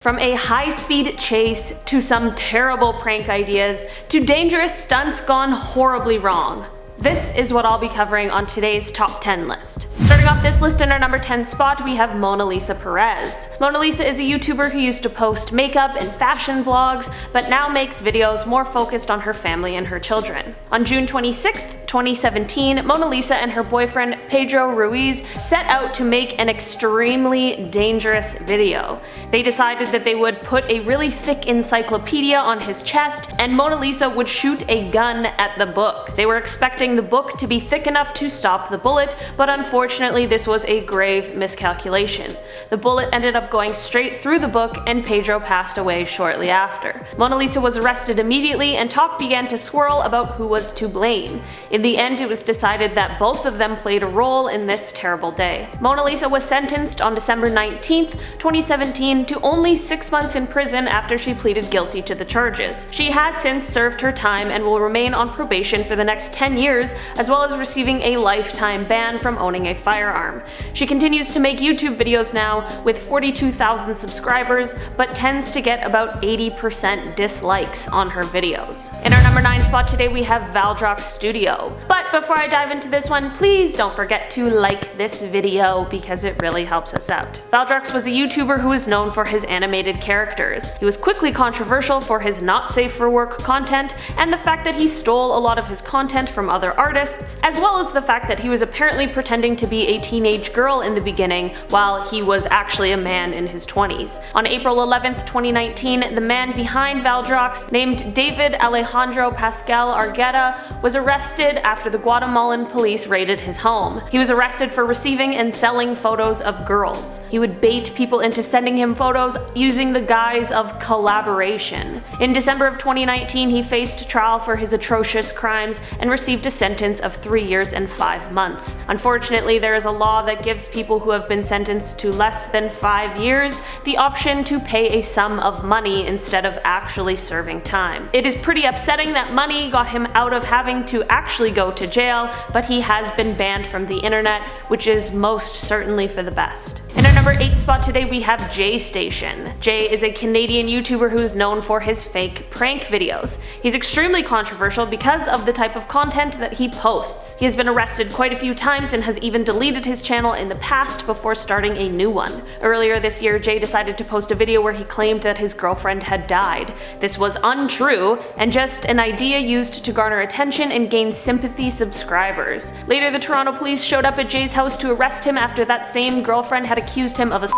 From a high-speed chase, to some terrible prank ideas, to dangerous stunts gone horribly wrong. This is what I'll be covering on today's top 10 list. Starting off this list in our number 10 spot, we have Mona Lisa Perez. Mona Lisa is a YouTuber who used to post makeup and fashion vlogs, but now makes videos more focused on her family and her children. On June 26th, 2017, Mona Lisa and her boyfriend Pedro Ruiz set out to make an extremely dangerous video. They decided that they would put a really thick encyclopedia on his chest, and Mona Lisa would shoot a gun at the book. They were expecting the book to be thick enough to stop the bullet, but unfortunately this was a grave miscalculation. The bullet ended up going straight through the book, and Pedro passed away shortly after. Mona Lisa was arrested immediately, and talk began to swirl about who was to blame. In the end, it was decided that both of them played a role in this terrible day. Mona Lisa was sentenced on December 19th, 2017 to only 6 months in prison after she pleaded guilty to the charges. She has since served her time and will remain on probation for the next 10 years, as well as receiving a lifetime ban from owning a firearm. She continues to make YouTube videos now with 42,000 subscribers, but tends to get about 80% dislikes on her videos. In our number 9 spot today, we have Valdrox Studio. But before I dive into this one, please don't forget to like this video because it really helps us out. Valdrox was a YouTuber who is known for his animated characters. He was quickly controversial for his not safe for work content, and the fact that he stole a lot of his content from other artists, as well as the fact that he was apparently pretending to be a teenage girl in the beginning while he was actually a man in his 20s. On April 11th, 2019, the man behind Valdrox, named David Alejandro Pascal Argueta, was arrested after the Guatemalan police raided his home. He was arrested for receiving and selling photos of girls. He would bait people into sending him photos using the guise of collaboration. In December of 2019, he faced trial for his atrocious crimes and received a sentence of 3 years and 5 months. Unfortunately, there is a law that gives people who have been sentenced to less than 5 years the option to pay a sum of money instead of actually serving time. It is pretty upsetting that money got him out of having to actually go to jail, but he has been banned from the internet, which is most certainly for the best. In our number 8 spot today, we have JAYSTATION. Jay is a Canadian YouTuber who is known for his fake prank videos. He's extremely controversial because of the type of content that he posts. He has been arrested quite a few times and has even deleted his channel in the past before starting a new one. Earlier this year, Jay decided to post a video where he claimed that his girlfriend had died. This was untrue and just an idea used to garner attention and gain sympathy subscribers. Later, the Toronto police showed up at Jay's house to arrest him after that same girlfriend had accused him of a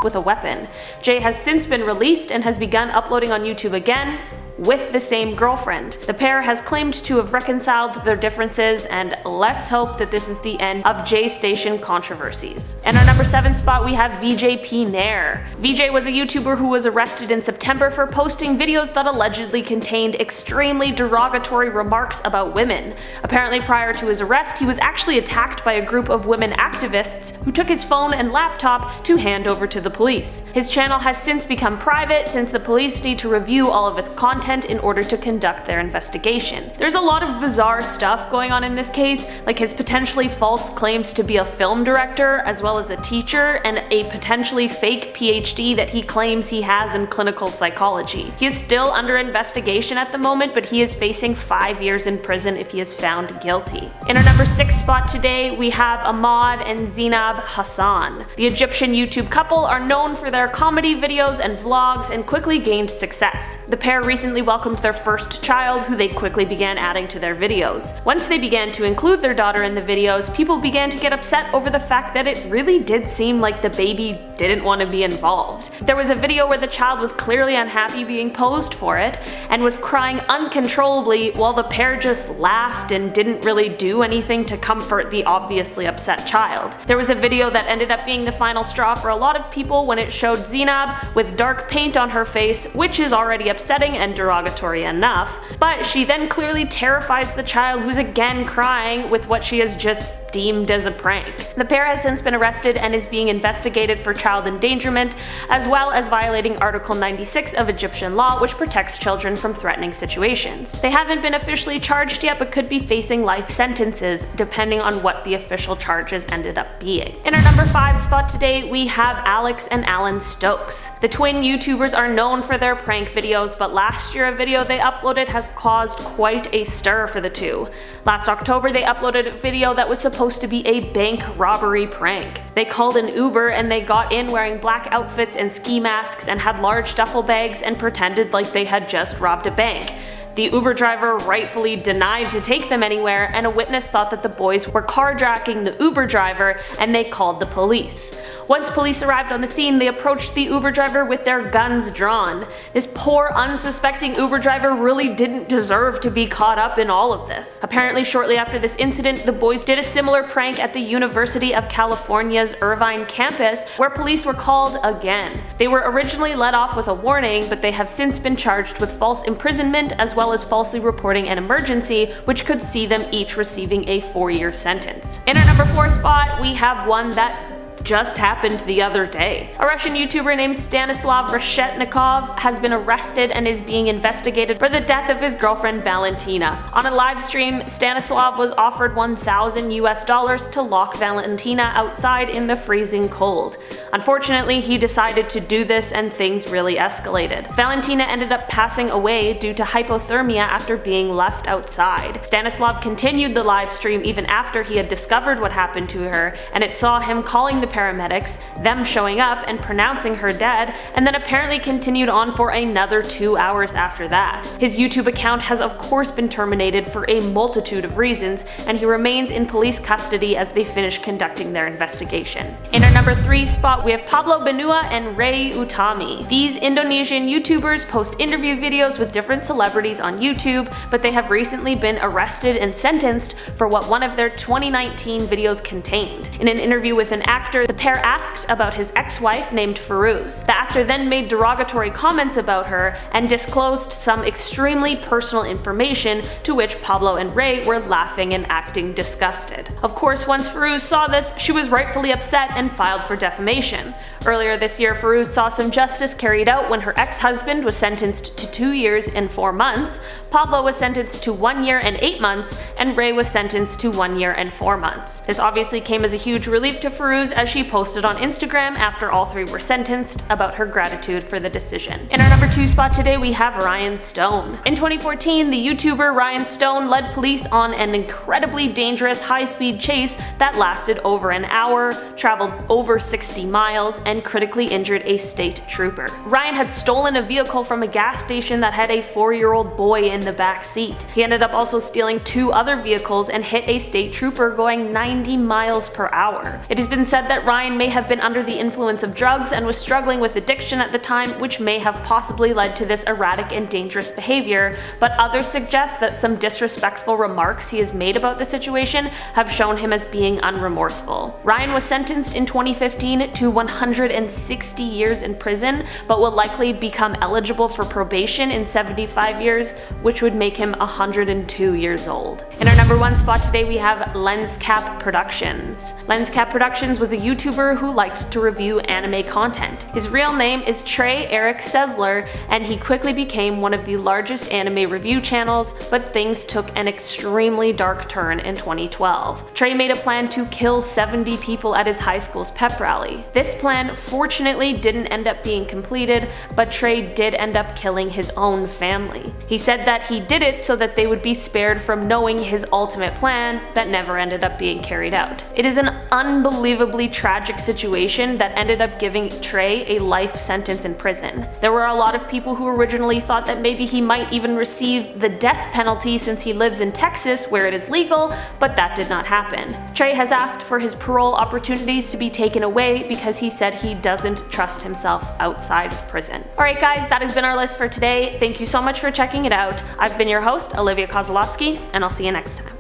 with a weapon. Jay has since been released and has begun uploading on YouTube again with the same girlfriend. The pair has claimed to have reconciled their differences, and let's hope that this is the end of JAYSTATION controversies. In our number 7 spot, we have VIJAY NAIR. VIJAY was a YouTuber who was arrested in September for posting videos that allegedly contained extremely derogatory remarks about women. Apparently, prior to his arrest, he was actually attacked by a group of women activists who took his phone and laptop to hand over to the police. His channel has since become private since the police need to review all of its content in order to conduct their investigation. There's a lot of bizarre stuff going on in this case, like his potentially false claims to be a film director as well as a teacher, and a potentially fake PhD that he claims he has in clinical psychology. He is still under investigation at the moment, but he is facing 5 years in prison if he is found guilty. In our number 6 spot today, we have AHMED and ZEINAB HASSAN. The Egyptian YouTube couple are known for their comedy videos and vlogs and quickly gained success. The pair recently welcomed their first child, who they quickly began adding to their videos. Once they began to include their daughter in the videos, people began to get upset over the fact that it really did seem like the baby didn't want to be involved. There was a video where the child was clearly unhappy being posed for it and was crying uncontrollably while the pair just laughed and didn't really do anything to comfort the obviously upset child. There was a video that ended up being the final straw for a lot of people when it showed ZEINAB with dark paint on her face, which is already upsetting and derogatory enough, but she then clearly terrifies the child, who's again crying with what she has just deemed as a prank. The pair has since been arrested and is being investigated for child endangerment, as well as violating Article 96 of Egyptian law, which protects children from threatening situations. They haven't been officially charged yet, but could be facing life sentences, depending on what the official charges ended up being. In our number 5 spot today, we have Alex and Alan Stokes. The twin YouTubers are known for their prank videos, but last year a video they uploaded has caused quite a stir for the two. Last October, they uploaded a video that was supposed to be a bank robbery prank. They called an Uber and they got in wearing black outfits and ski masks and had large duffel bags and pretended like they had just robbed a bank. The Uber driver rightfully denied to take them anywhere, and a witness thought that the boys were carjacking the Uber driver and they called the police. Once police arrived on the scene, they approached the Uber driver with their guns drawn. This poor, unsuspecting Uber driver really didn't deserve to be caught up in all of this. Apparently, shortly after this incident, the boys did a similar prank at the University of California's Irvine campus, where police were called again. They were originally let off with a warning, but they have since been charged with false imprisonment as well as falsely reporting an emergency, which could see them each receiving a 4-year sentence. In our number 4 spot, we have one that just happened the other day. A Russian YouTuber named Stanislav Reshetnikov has been arrested and is being investigated for the death of his girlfriend Valentina. On a live stream, Stanislav was offered $1,000 to lock Valentina outside in the freezing cold. Unfortunately, he decided to do this and things really escalated. Valentina ended up passing away due to hypothermia after being left outside. Stanislav continued the live stream even after he had discovered what happened to her, and it saw him calling the paramedics, them showing up and pronouncing her dead, and then apparently continued on for another 2 hours after that. His YouTube account has of course been terminated for a multitude of reasons, and he remains in police custody as they finish conducting their investigation. In our number 3 spot, we have Pablo, BENUA, and UTAMI. These Indonesian YouTubers post interview videos with different celebrities on YouTube, but they have recently been arrested and sentenced for what one of their 2019 videos contained. In an interview with an actor, the pair asked about his ex-wife named Firuz. The actor then made derogatory comments about her and disclosed some extremely personal information, to which Pablo and Ray were laughing and acting disgusted. Of course, once Firuz saw this, she was rightfully upset and filed for defamation. Earlier this year, Firuz saw some justice carried out when her ex-husband was sentenced to 2 years and 4 months, Pablo was sentenced to 1 year and 8 months, and Ray was sentenced to 1 year and 4 months. This obviously came as a huge relief to Firuz, as she posted on Instagram after all 3 were sentenced about her gratitude for the decision. In our number 2 spot today, we have Ryan Stone. In 2014, the YouTuber Ryan Stone led police on an incredibly dangerous high-speed chase that lasted over an hour, traveled over 60 miles, and critically injured a state trooper. Ryan had stolen a vehicle from a gas station that had a 4-year-old boy in the back seat. He ended up also stealing 2 other vehicles and hit a state trooper going 90 miles per hour. It has been said that Ryan may have been under the influence of drugs and was struggling with addiction at the time, which may have possibly led to this erratic and dangerous behavior, but others suggest that some disrespectful remarks he has made about the situation have shown him as being unremorseful. Ryan was sentenced in 2015 to 160 years in prison, but will likely become eligible for probation in 75 years, which would make him 102 years old. In our number 1 spot today, we have LENSCAPPRODUCTIONS. LENSCAPPRODUCTIONS was a YouTuber who liked to review anime content. His real name is Trey Eric Sessler, and he quickly became one of the largest anime review channels, but things took an extremely dark turn in 2012. Trey made a plan to kill 70 people at his high school's pep rally. This plan fortunately didn't end up being completed, but Trey did end up killing his own family. He said that he did it so that they would be spared from knowing his ultimate plan that never ended up being carried out. It is an unbelievably tragic situation that ended up giving Trey a life sentence in prison. There were a lot of people who originally thought that maybe he might even receive the death penalty since he lives in Texas where it is legal, but that did not happen. Trey has asked for his parole opportunities to be taken away because he said he doesn't trust himself outside of prison. Alright guys, that has been our list for today. Thank you so much for checking it out. I've been your host, Olivia Kozlowski, and I'll see you next time.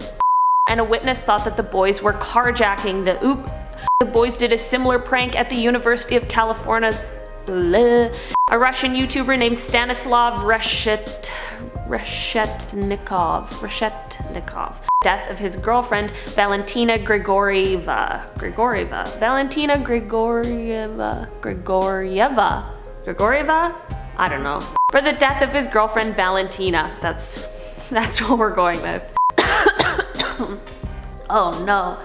And a witness thought that the boys were carjacking the boys did a similar prank at the University of California's a Russian YouTuber named Stanislav Reshetnikov death of his girlfriend, Valentina Grigorieva. Valentina Grigorieva? I don't know. For the death of his girlfriend, Valentina. That's what we're going with. Oh no.